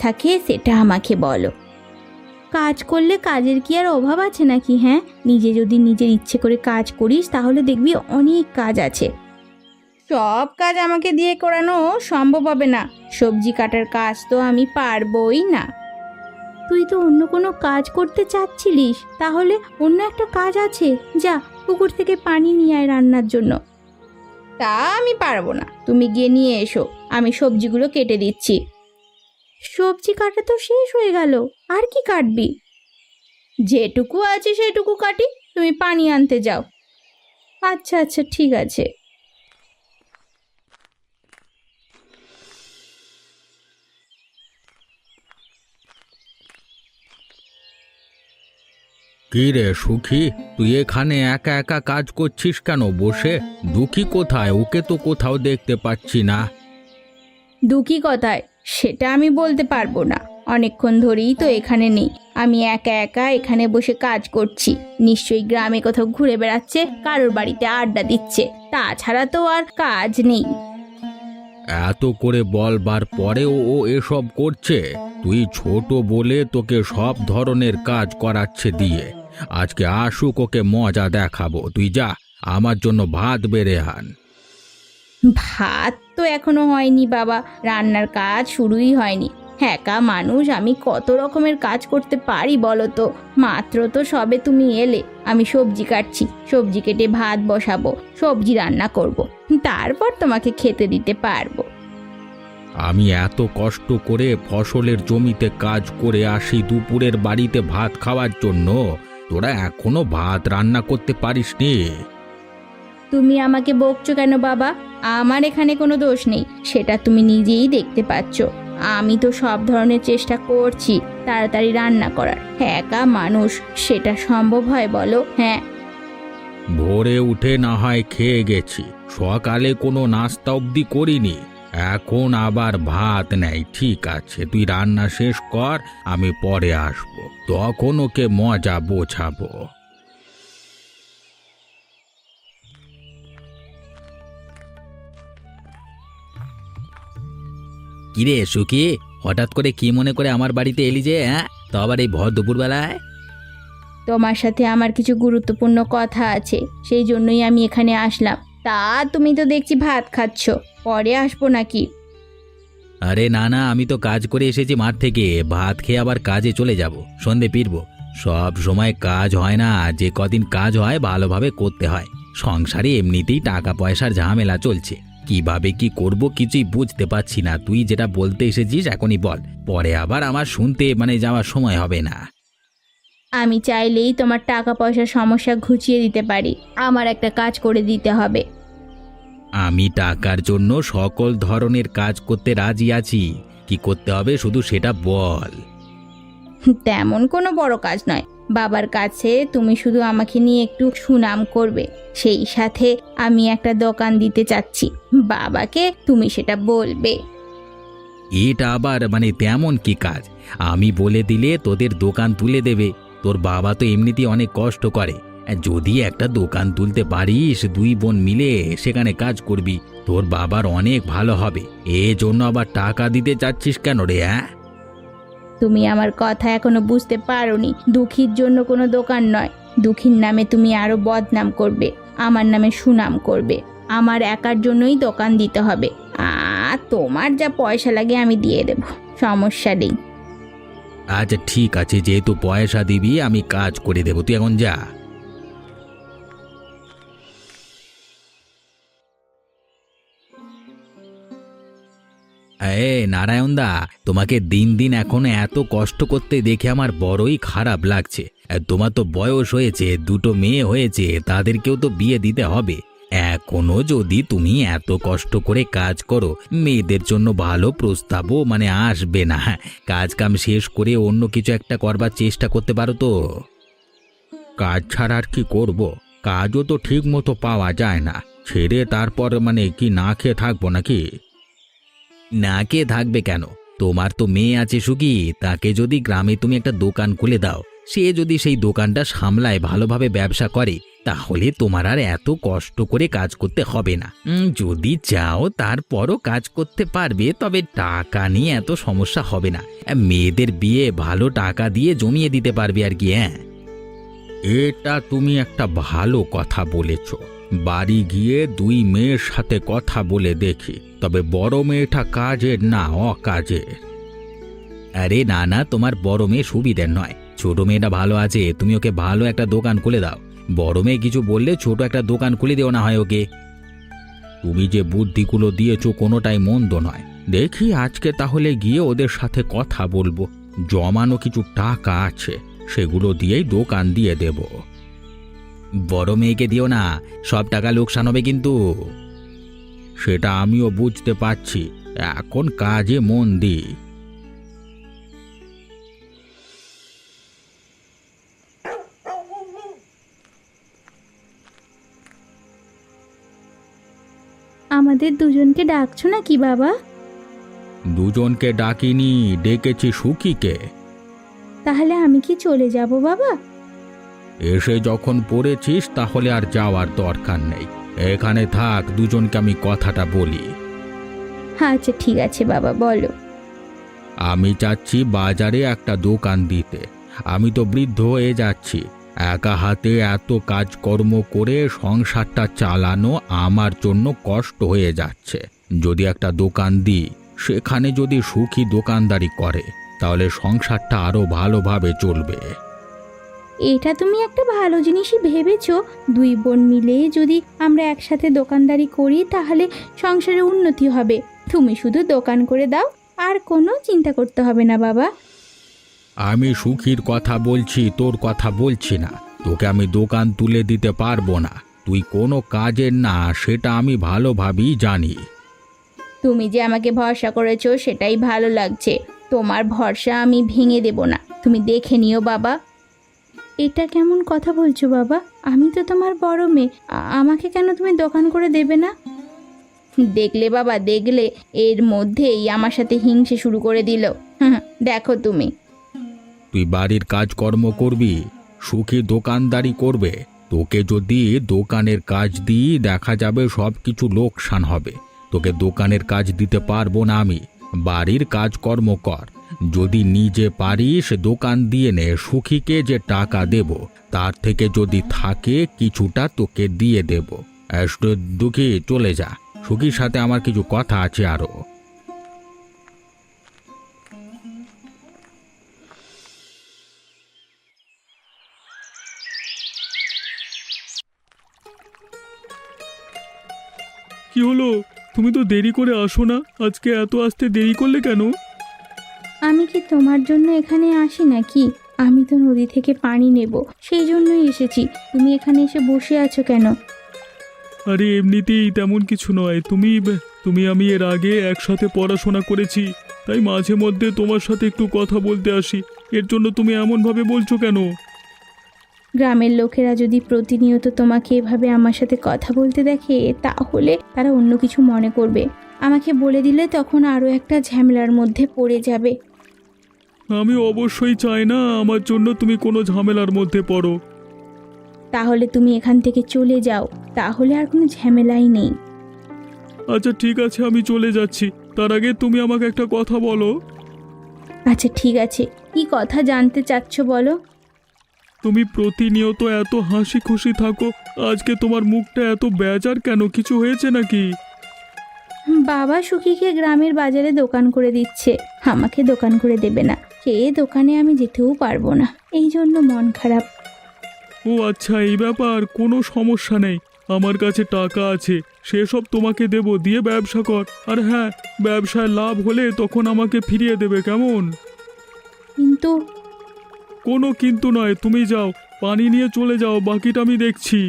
থাকে সেটা আমাকে বলো। কাজ করলে কাজের কি আর অভাব আছে নাকি? হ্যাঁ, নিজে যদি নিজের ইচ্ছে করে কাজ করিস তাহলে দেখবি অনেক কাজ আছে। সব কাজ আমাকে দিয়ে করানো সম্ভব হবে না। সবজি কাটার কাজ তো আমি পারবই না। তুই তো অন্য কোনো কাজ করতে চাচ্ছিলিস, তাহলে অন্য একটা কাজ আছে, যা পুকুর থেকে পানি নিয়ে আয় রান্নার জন্য। তা আমি পারবো না, তুমি গিয়ে নিয়ে এসো, আমি সবজিগুলো কেটে দিচ্ছি। সবজি কাটা তো শেষ হয়ে গেল, আর কি কাটবি? যেটুকু আছে সেটুকু কাটি, তুমি পানি আনতে যাও। আচ্ছা আচ্ছা, ঠিক আছে। কি রে সুখী, তুই এখানে একা একা কাজ করছিস কেন বসে? দুঃখী কোথায়? ওকে তো কোথাও দেখতে পাচ্ছি না। দুঃখী কথায় সেটা আমি বলতে পারবো না, অনেকক্ষণ ধরেই তো এখানে নেই। আমি একা একা এখানে বসে কাজ করছি, নিশ্চয়ই গ্রামে কোথাও ঘুরে বেড়াচ্ছে, কারোর বাড়িতে আড্ডা দিচ্ছে, তাছাড়া তো আর কাজ নেই। এত করে বলবার পরেও ও এসব করছে? তুই ছোট বলে তোকে সব ধরনের কাজ করাচ্ছে দিয়ে। আজকে আসুক, ওকে মজা দেখাবো। তুই যা, আমার জন্য ভাত বেড়ে আন। ভাত তো এখনো হয়নি বাবা, রান্নার কাজ শুরুই হয়নি। একা মানুষ, আমি কত রকমের কাজ করতে পারি বলো তো? মাত্র তো সবে তুমি এলে, আমি সবজি কাটছি, সবজি কেটে ভাত বসাবো, সবজি রান্না করব, তারপর তোমাকে খেতে দিতে পারবো। আমি এত কষ্ট করে ফসলের জমিতে কাজ করে আসি দুপুরের বাড়িতে ভাত খাওয়ার জন্য, তোরা এখনো ভাত রান্না করতে পারিসনি? তুমি আমাকে বকছো কেন বাবা? আমার এখানে কোনো দোষ নেই, সেটা তুমি নিজেই দেখতে পাচ্ছ। আমি তো সব ধরনের চেষ্টা করছি তাড়াতাড়ি রান্না করার। একা মানুষ, সেটা সম্ভব হয় বলো? হ্যাঁ। ভোরে উঠে না হয় খেয়ে গেছি, সকালে কোনো নাস্তা অবধি করিনি, এখন আবার ভাত নেই। ঠিক আছে, তুই রান্না শেষ কর, আমি পরে আসবো, তখন ওকে মজা বোঝাবো। কিরে সুখী, হঠাৎ করে কি মনে করে আমার বাড়িতে এলি যে? হ্যাঁ, তো আবার এই ভর দুপুরবেলায়? তোমার সাথে আমার কিছু গুরুত্বপূর্ণ কথা আছে, সেই জন্যই আমি এখানে আসলাম। তা তুমি তো দেখছি ভাত খাচ্ছ, পরে আসবো নাকি? আরে না না, আমি তো কাজ করে এসেছি মাঠ থেকে, ভাত খেয়ে আবার কাজে চলে যাব, সন্ধে ফিরবো। সব সময় কাজ হয় না, যে কদিন কাজ হয় ভালোভাবে করতে হয়। সংসারে এমনিতেই টাকা পয়সার ঝামেলা চলছে, কিভাবে কি করব কিছুই বুঝতে পারছি না। তুই যেটা বলতে এসেছিস এখনই বল, পরে আবার আমার শুনতে যাওয়ার সময় হবে না। আমি চাইলেই তোমার টাকা পয়সার সমস্যা ঘুচিয়ে দিতে পারি, আমার একটা কাজ করে দিতে হবে। আমি টাকার জন্য সকল ধরনের কাজ করতে রাজি আছি, কি করতে হবে শুধু সেটা বল। তেমন কোনো বড় কাজ নয়, বাবার কাছে তুমি শুধু আমাকে নিয়ে একটু সুনাম করবে, সেই সাথে আমি একটা দোকান দিতে চাচ্ছি, বাবাকে তুমি সেটা বলবে। এটা আবার তেমন কি কাজ? আমি বলে দিলে তোদের দোকান তুলে দেবে। তোর বাবা তো এমনিতেই অনেক কষ্ট করে, যদি একটা দোকান তুলতে পারিস, দুই বোন মিলে সেখানে কাজ করবি, তোর বাবার অনেক ভালো হবে। জন্য আবার টাকা দিতে চাচ্ছিস কেন রে? হ্যাঁ, তুমি আমার কথা এখনো বুঝতে পারোনি, দুঃখীর জন্য কোনো দোকান নয়, দুঃখীর নামে তুমি আরো বদনাম করবে, আমার নামে সুনাম করবে। আমার একার জন্যই দোকান দিতে হবে, তোমার যা পয়সা লাগে আমি দিয়ে দেব, সমস্যা নেই। আচ্ছা ঠিক আছে, যেহেতু পয়সা দিবি আমি কাজ করে দেবো, তুই এখন যা। নারায়ণ দা, তোমাকে দিন দিন এখন এত কষ্ট করতে দেখে আমার বড়ই খারাপ লাগছে। তোমার তো বয়স হয়েছে, দুটো মেয়ে হয়েছে, তাদেরকেও তো বিয়ে দিতে হবে। এখনো যদি তুমি এত কষ্ট করে কাজ করো, মেয়েদের জন্য ভালো প্রস্তাবও আসবে না। কাজ কাম শেষ করে অন্য কিছু একটা করবার চেষ্টা করতে পারো তো। কাজ ছাড়া আর কি করব? কাজও তো ঠিক মতো পাওয়া যায় না, ছেড়ে তারপর কি না খেয়ে থাকবো নাকি? না কে থাকবে কেন? তোমার তো মেয়ে আছে সুখী, তাকে যদি গ্রামে তুমি একটা দোকান খুলে দাও, সে যদি সেই দোকানটা সামলায়, ভালোভাবে ব্যবসা করে, তাহলে তোমার আর এত কষ্ট করে কাজ করতে হবে না। যদি চাও তারপরও কাজ করতে পারবে, তবে টাকা নিয়ে এত সমস্যা হবে না। মেয়েদের বিয়ে ভালো টাকা দিয়ে জমিয়ে দিতে পারবে আর কি। হ্যাঁ, এটা তুমি একটা ভালো কথা বলেছ। বাড়ি গিয়ে দুই মেয়ের সাথে কথা বলে দেখি, তবে বড় মেয়েটা কাজের না অকাজের। আরে না না, তোমার বড় মেয়ে সুবিধের নয়, ছোট মেয়েটা ভালো আছে। তুমি ওকে ভালো একটা দোকান খুলে দাও। বড় মেয়ে কিছু বললে ছোট একটা দোকান খুলে দিও না হয় ওকে। তুমি যে বুদ্ধিগুলো দিয়েছো কোনোটাই মন্দ নয়। দেখি আজকে তাহলে গিয়ে ওদের সাথে কথা বলবো। জমানো কিছু টাকা আছে, সেগুলো দিয়েই দোকান দিয়ে দেব। বড় মেয়েকে দিও না, সব টাকা লোকসান হবে কিন্তু। সেটা আমিও বুঝতে পারছি, এখন কাজে মন দিই। আমাদের দুজনকে ডাকছো না কি বাবা? দুজনকে ডাকিনি, ডেকেছি সুখীকে। তাহলে আমি কি চলে যাব বাবা? এসে যখন পড়েছিস তাহলে আর যাওয়ার দরকার নেই। এখানে থাক, দুজনকে আমি কথাটা বলি। আচ্ছা ঠিক আছে বাবা, বলো। আমি চাচ্ছি বাজারে একটা দোকান দিতে। আমি তো বৃদ্ধ হয়ে যাচ্ছি, একা হাতে এত কাজকর্ম করে সংসারটা চালানো আমার জন্য কষ্ট হয়ে যাচ্ছে। যদি একটা দোকান দিই, সেখানে যদি সুখী দোকানদারি করে, তাহলে সংসারটা আরো ভালোভাবে চলবে। এটা তুমি একটা ভালো জিনিসই ভেবেছো। দুই বোন মিলে যদি আমরা একসাথে দোকানদারি করি তাহলে সংসারে উন্নতি হবে। তুমি শুধু দোকান করে দাও, আর কোনো চিন্তা করতে হবে না বাবা। আমি সুখীর কথা বলছি, তোর কথা বলছি না। তোকে আমি দোকান তুলে দিতে পারবো না, তুই কোনো কাজের না, সেটা আমি ভালোভাবেই জানি। তুমি যে আমাকে ভরসা করেছো সেটাই ভালো লাগছে। তোমার ভরসা আমি ভেঙে দেব না, তুমি দেখে নিও বাবা। এটা কেমন কথা বলছো বাবা? আমি তো তোমার বড় মেয়ে, আমাকে কেন তুমি দোকান করে দেবে না? দেখলে বাবা, দেখলে, এর মধ্যেই আমার সাথে হিংসে শুরু করে দিল। দেখো তুমি। তুই বাড়ির কাজকর্ম করবি, সুখী দোকানদারি করবে। তোকে যদি দোকানের কাজ দিই, দেখা যাবে সব কিছু লোকসান হবে। তোকে দোকানের কাজ দিতে পারবো না আমি। বাড়ির কাজকর্ম কর। যদি নিজে পারিস দোকান দিয়ে নে, সুখীকে যে টাকা দেব তার থেকে যদি থাকে কিছুটা তোকে দিয়ে দেব। দুঃখী চলে যা, সুখীর সাথে আমার কিছু কথা আছে আরো। কি হলো? তুমি তো দেরি করে আসো না, আজকে এত আসতে দেরি করলে কেন? আমি কি তোমার জন্য এখানে আসি নাকি? আমি তো নদী থেকে পানি নেব, সেই জন্যই এসেছি। তুমি এখানে এসে বসে আছো কেন? আরে এমনিতেই তেমন কিছু নয়। তুমি আমি এর আগে একসাথে পড়াশোনা করেছি, তাই মাঝে মধ্যে তোমার সাথে একটু কথা বলতে আসি। এর জন্য তুমি এমনভাবে বলছো কেন? গ্রামের লোকেরা যদি প্রতিনিয়ত তোমাকে এভাবে আমার সাথে কথা বলতে দেখে, তাহলে তারা অন্য কিছু মনে করবে। আমাকে বলে দিলে তখন আরও একটা ঝামেলার মধ্যে পড়ে যাবে। আমি অবশ্যই চাই না আমার জন্য তুমি কোনো ঝামেলার মধ্যে পড়ো। তাহলে তুমি এখান থেকে চলে যাও, তাহলে আর কোনো ঝামেলাই নেই। আচ্ছা ঠিক আছে, আমি চলে যাচ্ছি। তার আগে তুমি আমাকে একটা কথা বলো। আচ্ছা ঠিক আছে, কি কথা জানতে চাচ্ছ বলো। তুমি প্রতিনিয়ত এত হাসি খুশি থাকো, আজকে তোমার মুখটা এত বেজার কেন? কিছু হয়েছে নাকি? বাবা সুখীকে গ্রামের বাজারে দোকান করে দিচ্ছে, আমাকে দোকান করে দেবে না। সে দোকানে আমি যেতেও পারবো না, এই জন্য মন খারাপ। ও আচ্ছা, এই ব্যাপার। কোনো সমস্যা নেই, আমার কাছে টাকা আছে, সেসব তোমাকে দেব, দিয়ে ব্যবসা কর। আর হ্যাঁ, ব্যবসায় লাভ হলে তখন আমাকে ফিরিয়ে দেবে, কেমন? কিন্তু কোনো কিন্তু নয়, তুমি যাও, পানি নিয়ে চলে যাও, বাকিটা আমি দেখছি।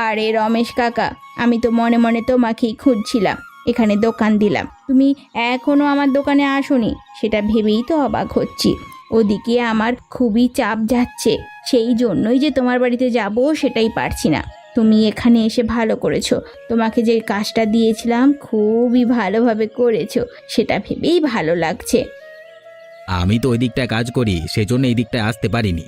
আরে রমেশ কাকা, আমি তো মনে মনে তোমাকেই খুঁজছিলাম। এখানে দোকান দিলাম, তুমি এখনো আমার দোকানে আসোনি, সেটা ভেবেই তো অবাক হচ্ছি। ওদিকে আমার খুবই চাপ যাচ্ছে, সেই জন্যই যে তোমার বাড়িতে যাব সেটাই পারছি না। তুমি এখানে এসে ভালো করেছো, তোমাকে যে কাজটা দিয়েছিলাম খুবই ভালোভাবে করেছো, সেটা ভেবেই ভালো লাগছে। আমি তো ওই দিকটায় কাজ করি, সেজন্য এই দিকটায় আসতে পারিনি।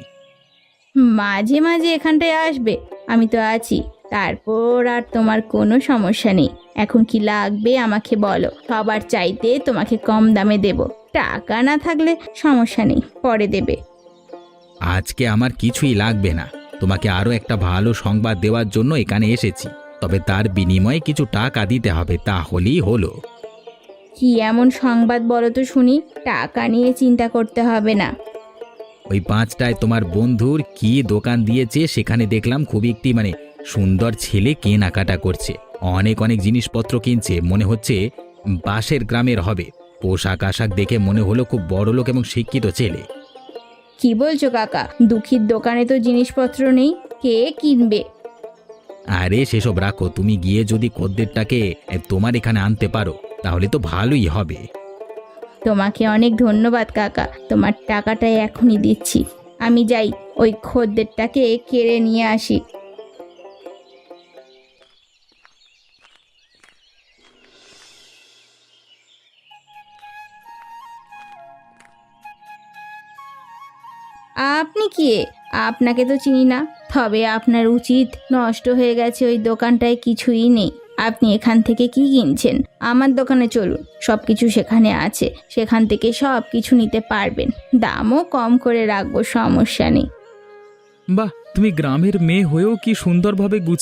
মাঝে মাঝে এখানটায় আসবে, আমি তো আছি। তারপর আর তোমার কোনো সমস্যা নেই। এখন কি লাগবে আমাকে বলো, সবার চাইতে তোমাকে কম দামে দেব। টাকা না থাকলে সমস্যা নেই, পরে দেবে। আজকে আমার কিছুই লাগবে না, তোমাকে আরো একটা ভালো সংবাদ দেওয়ার জন্য এখানে এসেছি। তবে তার বিনিময়ে কিছু টাকা দিতে হবে, তাহলেই হলো। কি এমন সংবাদ বলো তো শুনি, টাকা নিয়ে চিন্তা করতে হবে না। ওই 5টায় তোমার বন্ধুর কি দোকান দিয়েছে, সেখানে দেখলাম খুবই একটি সুন্দর ছেলে কেনাকাটা করছে। অনেক অনেক জিনিসপত্র কিনছে, মনে হচ্ছে পাশের গ্রামের হবে। পোশাক আশাক দেখে মনে হলো খুব বড় লোক এবং শিক্ষিত ছেলে। কি বলছো কাকা, দুঃখীর দোকানে তো জিনিসপত্র নেই, কে কিনবে? আরে সেসব রাখো, তুমি গিয়ে যদি খদ্দেরটাকে তোমার এখানে আনতে পারো তাহলে তো ভালোই হবে। তোমাকে অনেক ধন্যবাদ কাকা, তোমার টাকাটা এখনই দিচ্ছি। আমি যাই, ওই খদ্দেরটাকে কেড়ে নিয়ে আসি। আপনি কে? আপনাকে তো চিনি না। তবে আপনার উচিত, নষ্ট হয়ে গেছে ওই দোকানটায় কিছুই নেই। আপনি এখান থেকে কি কিনছেন? আমার দোকানে চলুন, সব কিছু সেখানে আছে। সেখান থেকে সব কিছু নিতে পারবেন, দামও কম করে রাখবো, সমস্যা নেই। বাহ, তুমি গ্রামের মেয়ে হয়েও কি সুন্দরভাবে গুছিয়ে